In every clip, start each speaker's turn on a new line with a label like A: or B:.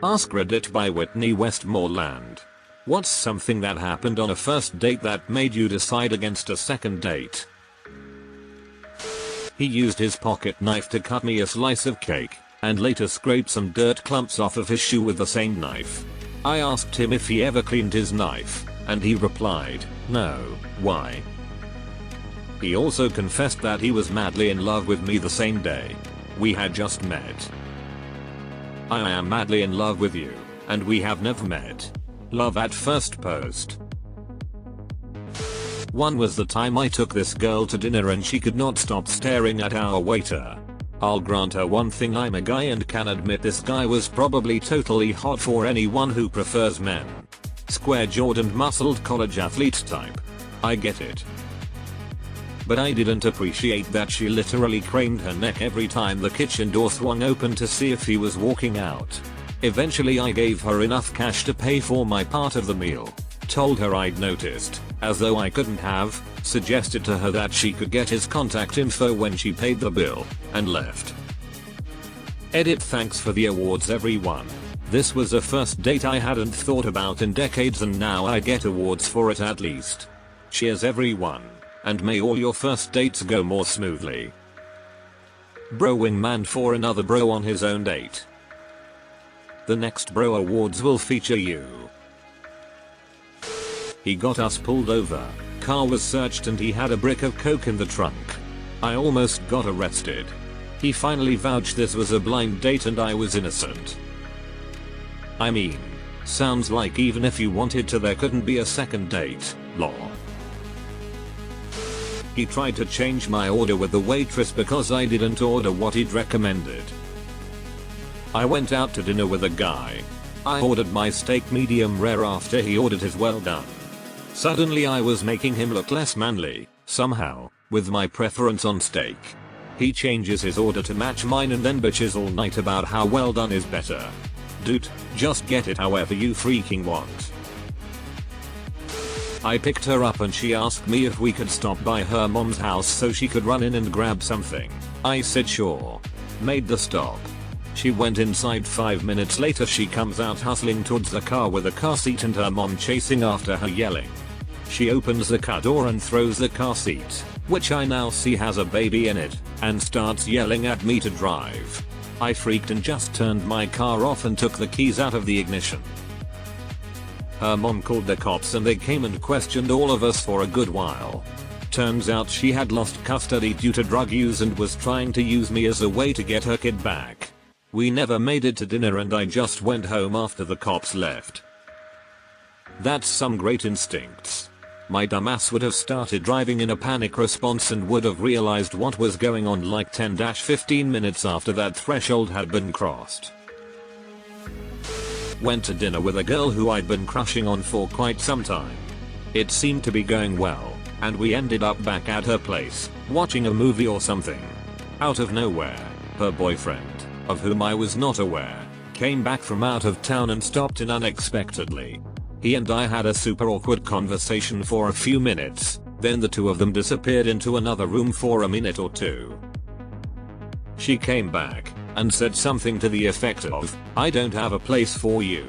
A: AskReddit by Whitney Westmoreland. What's something that happened on a first date that made you decide against a second date? He used his pocket knife to cut me a slice of cake, and later scraped some dirt clumps off of his shoe with the same knife. I asked him if he ever cleaned his knife, and he replied, "No, why?" He also confessed that he was madly in love with me the same day. We had just met. I am madly in love with you, and we have never met. Love at first post. One was the time I took this girl to dinner and she could not stop staring at our waiter. I'll grant her one thing, I'm a guy and can admit this guy was probably totally hot for anyone who prefers men. Square-jawed and muscled college athlete type. I get it. But I didn't appreciate that she literally craned her neck every time the kitchen door swung open to see if he was walking out. Eventually I gave her enough cash to pay for my part of the meal. Told her I'd noticed, as though I couldn't have, suggested to her that she could get his contact info when she paid the bill, and left. Edit. Thanks for the awards everyone. This was a first date I hadn't thought about in decades and now I get awards for it at least. Cheers everyone. And may all your first dates go more smoothly. Bro wingman for another bro on his own date. The next bro awards will feature you. He got us pulled over, car was searched and he had a brick of coke in the trunk. I almost got arrested. He finally vouched this was a blind date and I was innocent. I mean, sounds like even if you wanted to there couldn't be a second date, lol. He tried to change my order with the waitress because I didn't order what he'd recommended. I went out to dinner with a guy. I ordered my steak medium rare after he ordered his well done. Suddenly I was making him look less manly, somehow, with my preference on steak. He changes his order to match mine and then bitches all night about how well done is better. Dude, just get it however you freaking want. I picked her up and she asked me if we could stop by her mom's house so she could run in and grab something. I said sure. Made the stop. She went inside. 5 minutes later she comes out hustling towards the car with a car seat and her mom chasing after her yelling. She opens the car door and throws the car seat, which I now see has a baby in it, and starts yelling at me to drive. I freaked and just turned my car off and took the keys out of the ignition. Her mom called the cops and they came and questioned all of us for a good while. Turns out she had lost custody due to drug use and was trying to use me as a way to get her kid back. We never made it to dinner and I just went home after the cops left. That's some great instincts. My dumbass would have started driving in a panic response and would have realized what was going on like 10-15 minutes after that threshold had been crossed. Went to dinner with a girl who I'd been crushing on for quite some time. It seemed to be going well, and we ended up back at her place, watching a movie or something. Out of nowhere, her boyfriend, of whom I was not aware, came back from out of town and stopped in unexpectedly. He and I had a super awkward conversation for a few minutes, then the two of them disappeared into another room for a minute or two. She came back and said something to the effect of, "I don't have a place for you."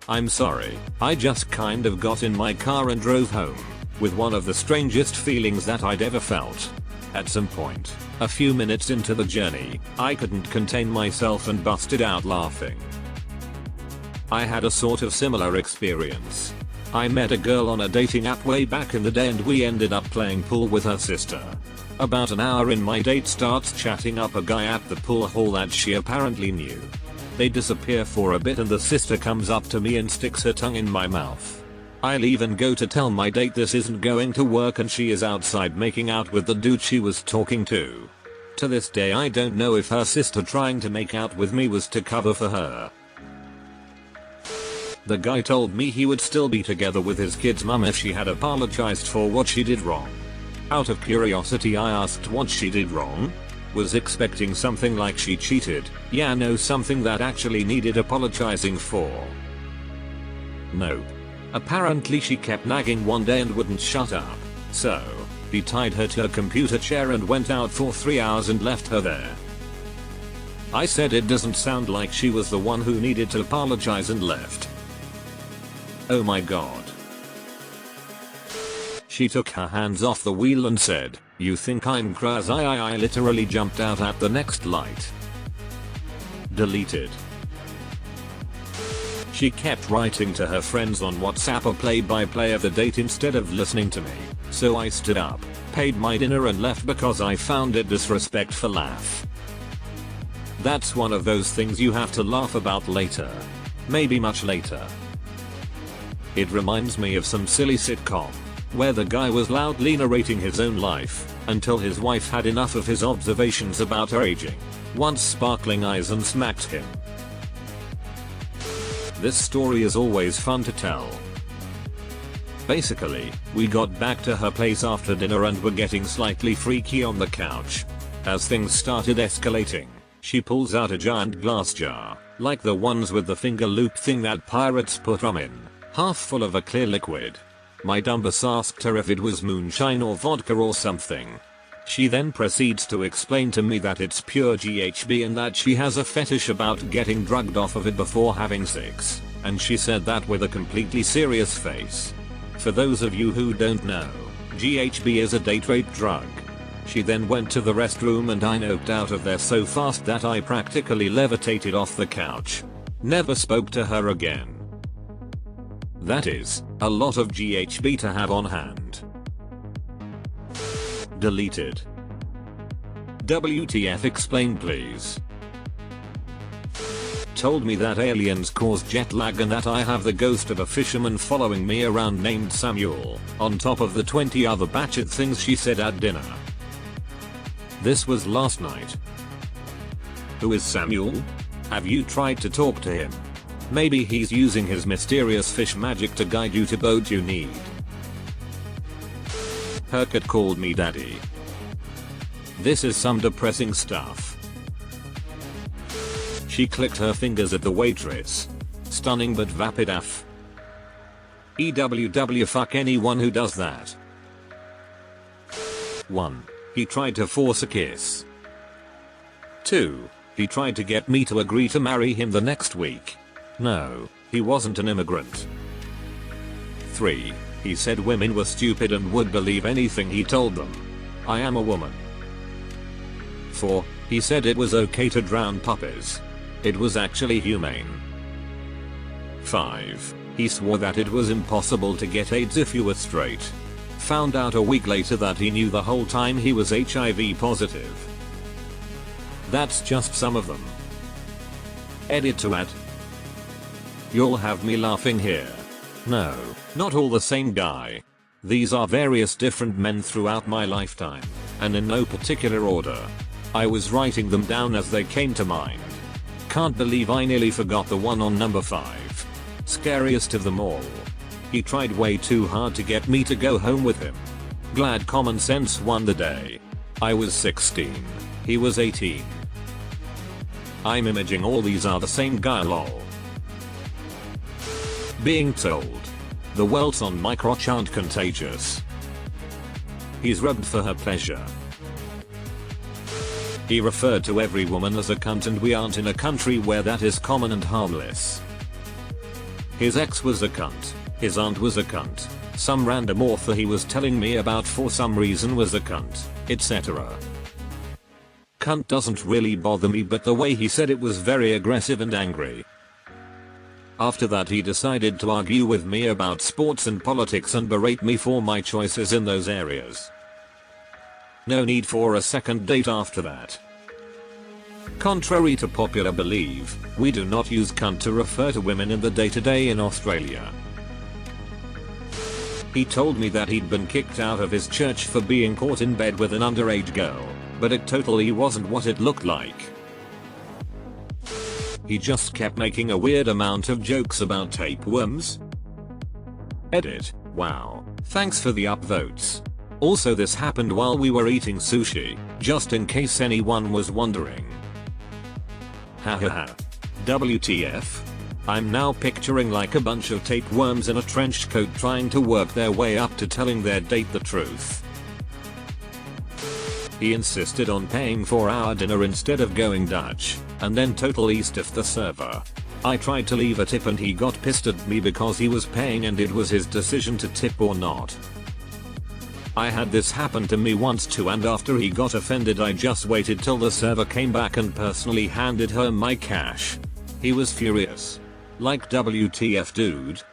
A: I'm sorry, I just kind of got in my car and drove home, with one of the strangest feelings that I'd ever felt. At some point, a few minutes into the journey, I couldn't contain myself and busted out laughing. I had a sort of similar experience. I met a girl on a dating app way back in the day and we ended up playing pool with her sister. About an hour in my date starts chatting up a guy at the pool hall that she apparently knew. They disappear for a bit and the sister comes up to me and sticks her tongue in my mouth. I leave and go to tell my date this isn't going to work and she is outside making out with the dude she was talking to. To this day I don't know if her sister trying to make out with me was to cover for her. The guy told me he would still be together with his kid's mum if she had apologized for what she did wrong. Out of curiosity I asked what she did wrong. Was expecting something like she cheated, yeah no something that actually needed apologizing for. Nope. Apparently she kept nagging one day and wouldn't shut up, so he tied her to a computer chair and went out for 3 hours and left her there. I said it doesn't sound like she was the one who needed to apologize and left. Oh my god. She took her hands off the wheel and said, "You think I'm crazy?" I literally jumped out at the next light. Deleted. She kept writing to her friends on WhatsApp a play-by-play of the date instead of listening to me, so I stood up, paid my dinner and left because I found it disrespectful. That's one of those things you have to laugh about later. Maybe much later. It reminds me of some silly sitcom, where the guy was loudly narrating his own life, until his wife had enough of his observations about her aging, once sparkling eyes, and smacked him. This story is always fun to tell. Basically, we got back to her place after dinner and were getting slightly freaky on the couch. As things started escalating, she pulls out a giant glass jar, like the ones with the finger loop thing that pirates put rum in, half full of a clear liquid. My dumbass asked her if it was moonshine or vodka or something. She then proceeds to explain to me that it's pure GHB and that she has a fetish about getting drugged off of it before having sex, and she said that with a completely serious face. For those of you who don't know, GHB is a date rape drug. She then went to the restroom and I noped out of there so fast that I practically levitated off the couch. Never spoke to her again. That is a lot of GHB to have on hand. Deleted. WTF, explain please. Told me that aliens cause jet lag and that I have the ghost of a fisherman following me around named Samuel, on top of the 20 other batshit things she said at dinner. This was last night. Who is Samuel? Have you tried to talk to him? Maybe he's using his mysterious fish magic to guide you to boat you need. Her cat called me daddy. This is some depressing stuff. She clicked her fingers at the waitress. Stunning but vapid af. EWW, fuck anyone who does that. 1. He tried to force a kiss. 2. He tried to get me to agree to marry him the next week. No, he wasn't an immigrant. 3. He said women were stupid and would believe anything he told them. I am a woman. 4. He said it was okay to drown puppies. It was actually humane. 5. He swore that it was impossible to get AIDS if you were straight. Found out a week later that he knew the whole time he was HIV positive. That's just some of them. Edit to add. You'll have me laughing here. No, not all the same guy. These are various different men throughout my lifetime, and in no particular order. I was writing them down as they came to mind. Can't believe I nearly forgot the one on number 5. Scariest of them all. He tried way too hard to get me to go home with him. Glad common sense won the day. I was 16. He was 18. I'm imaging all these are the same guy, lol. Being told. The welts on my crotch aren't contagious. He's rubbed for her pleasure. He referred to every woman as a cunt and we aren't in a country where that is common and harmless. His ex was a cunt. His aunt was a cunt. Some random author he was telling me about for some reason was a cunt, etc. Cunt doesn't really bother me, but the way he said it was very aggressive and angry. After that he decided to argue with me about sports and politics and berate me for my choices in those areas. No need for a second date after that. Contrary to popular belief, we do not use cunt to refer to women in the day-to-day in Australia. He told me that he'd been kicked out of his church for being caught in bed with an underage girl, but it totally wasn't what it looked like. He just kept making a weird amount of jokes about tapeworms. Edit. Wow. Thanks for the upvotes. Also, this happened while we were eating sushi, just in case anyone was wondering. Hahaha. WTF? I'm now picturing like a bunch of tapeworms in a trench coat trying to work their way up to telling their date the truth. He insisted on paying for our dinner instead of going Dutch. and then totally stiffed the server. I tried to leave a tip and he got pissed at me because he was paying and it was his decision to tip or not. I had this happen to me once too, and after he got offended I just waited till the server came back and personally handed her my cash. He was furious. Like, WTF dude?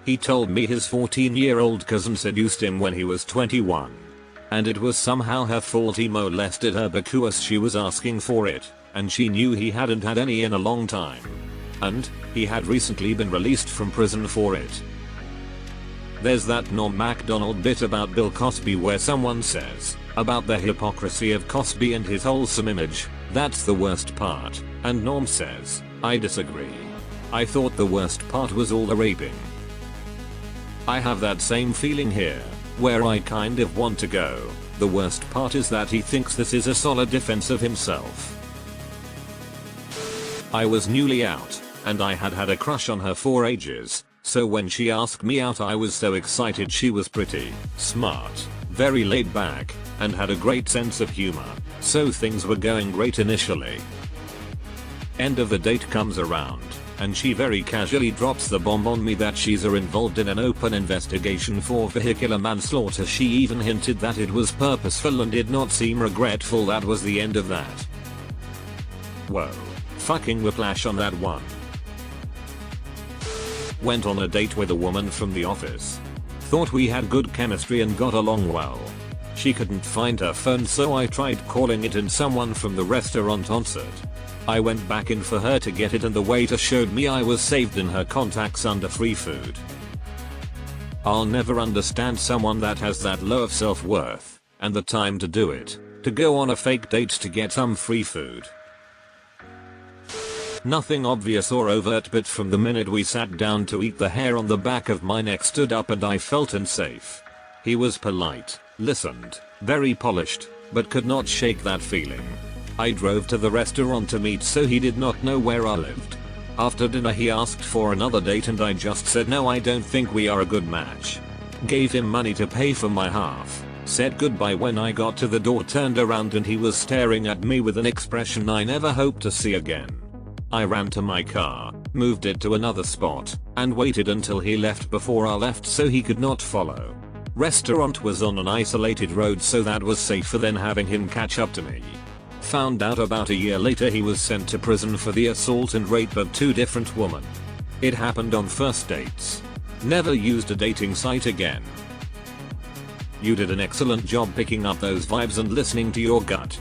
A: He told me his 14-year-old cousin seduced him when he was 21. And it was somehow her fault he molested her because she was asking for it, and she knew he hadn't had any in a long time. And he had recently been released from prison for it. There's that Norm Macdonald bit about Bill Cosby where someone says about the hypocrisy of Cosby and his wholesome image, that's the worst part, and Norm says, I disagree. I thought the worst part was all the raping. I have that same feeling here, where I kind of want to go, the worst part is that he thinks this is a solid defense of himself. I was newly out, and I had had a crush on her for ages, so when she asked me out I was so excited. She was pretty, smart, very laid back, and had a great sense of humor, so things were going great initially. End of the date comes around, and she very casually drops the bomb on me that she's involved in an open investigation for vehicular manslaughter. She even hinted that it was purposeful and did not seem regretful. That was the end of that. Whoa. Fucking whiplash on that one. Went on a date with a woman from the office. Thought we had good chemistry and got along well. She couldn't find her phone, so I tried calling it and someone from the restaurant answered. I went back in for her to get it and the waiter showed me I was saved in her contacts under free food. I'll never understand someone that has that low of self-worth and the time to do it, to go on a fake date to get some free food. Nothing obvious or overt, but from the minute we sat down to eat the hair on the back of my neck stood up and I felt unsafe. He was polite, listened, very polished, but could not shake that feeling. I drove to the restaurant to meet so he did not know where I lived. After dinner he asked for another date and I just said no, I don't think we are a good match. Gave him money to pay for my half, said goodbye when I got to the door, turned around and he was staring at me with an expression I never hope to see again. I ran to my car, moved it to another spot, and waited until he left before I left so he could not follow. Restaurant was on an isolated road so that was safer than having him catch up to me. Found out about a year later he was sent to prison for the assault and rape of 2 different women. It happened on Firstdates. Never used a dating site again. You did an excellent job picking up those vibes and listening to your gut.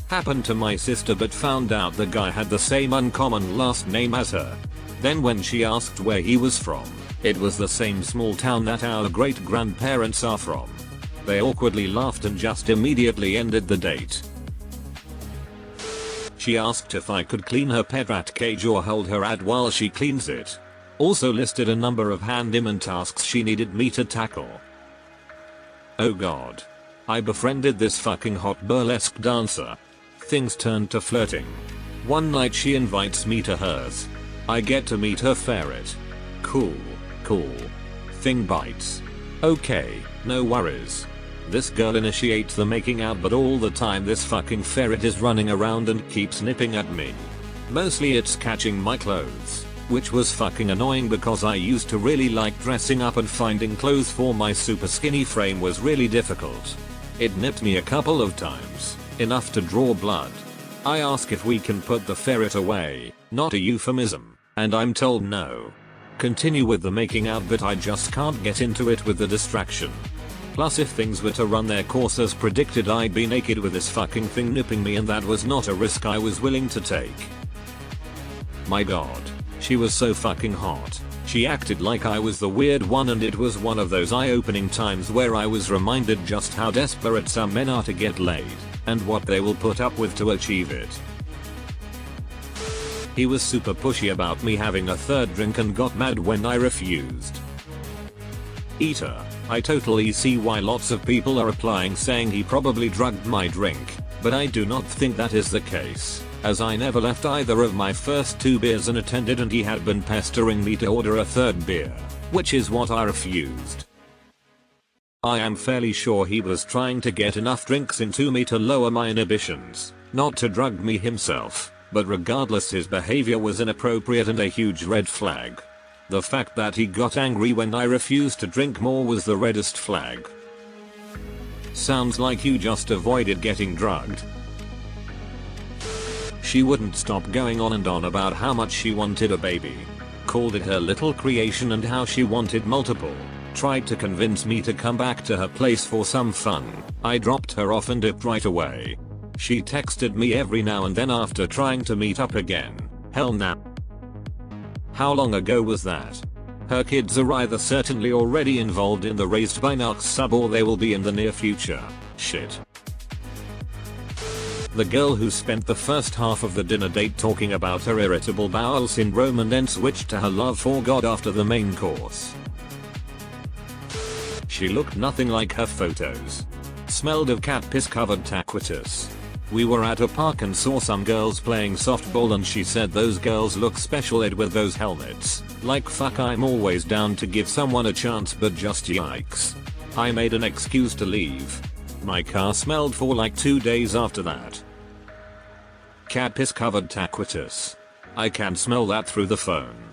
A: Happened to my sister, but found out the guy had the same uncommon last name as her. Then when she asked where he was from, it was the same small town that our great grandparents are from. They awkwardly laughed and just immediately ended the date. She asked if I could clean her pet rat cage or hold her rat while she cleans it. Also listed a number of handyman tasks she needed me to tackle. Oh god. I befriended this fucking hot burlesque dancer. Things turned to flirting. One night she invites me to hers. I get to meet her ferret. Cool. Thing bites. Okay, no worries. This girl initiates the making out, but all the time this fucking ferret is running around and keeps nipping at me. Mostly it's catching my clothes, which was fucking annoying because I used to really like dressing up and finding clothes for my super skinny frame was really difficult. It nipped me a couple of times, enough to draw blood. I ask if we can put the ferret away, not a euphemism, and I'm told no. Continue with the making out, but I just can't get into it with the distraction. Plus if things were to run their course as predicted, I'd be naked with this fucking thing nipping me, and that was not a risk I was willing to take. My god. She was so fucking hot. She acted like I was the weird one, and it was one of those eye-opening times where I was reminded just how desperate some men are to get laid, and what they will put up with to achieve it. He was super pushy about me having a third drink and got mad when I refused. Eater. I totally see why lots of people are applying saying he probably drugged my drink, but I do not think that is the case, as I never left either of my first 2 beers unattended and he had been pestering me to order a third beer, which is what I refused. I am fairly sure he was trying to get enough drinks into me to lower my inhibitions, not to drug me himself, but regardless his behavior was inappropriate and a huge red flag. The fact that he got angry when I refused to drink more was the reddest flag. Sounds like you just avoided getting drugged. She wouldn't stop going on and on about how much she wanted a baby. Called it her little creation and how she wanted multiple. Tried to convince me to come back to her place for some fun. I dropped her off and dipped right away. She texted me every now and then after trying to meet up again. Hell nah. How long ago was that? Her kids are either certainly already involved in the Raised by Narcs sub or they will be in the near future. Shit. The girl who spent the first half of the dinner date talking about her irritable bowel syndrome and then switched to her love for God after the main course. She looked nothing like her photos. Smelled of cat piss covered taquitos. We were at a park and saw some girls playing softball and she said those girls look special ed with those helmets. Like fuck, I'm always down to give someone a chance but just yikes. I made an excuse to leave. My car smelled for like 2 days after that. Cat piss covered taquitos. I can smell that through the phone.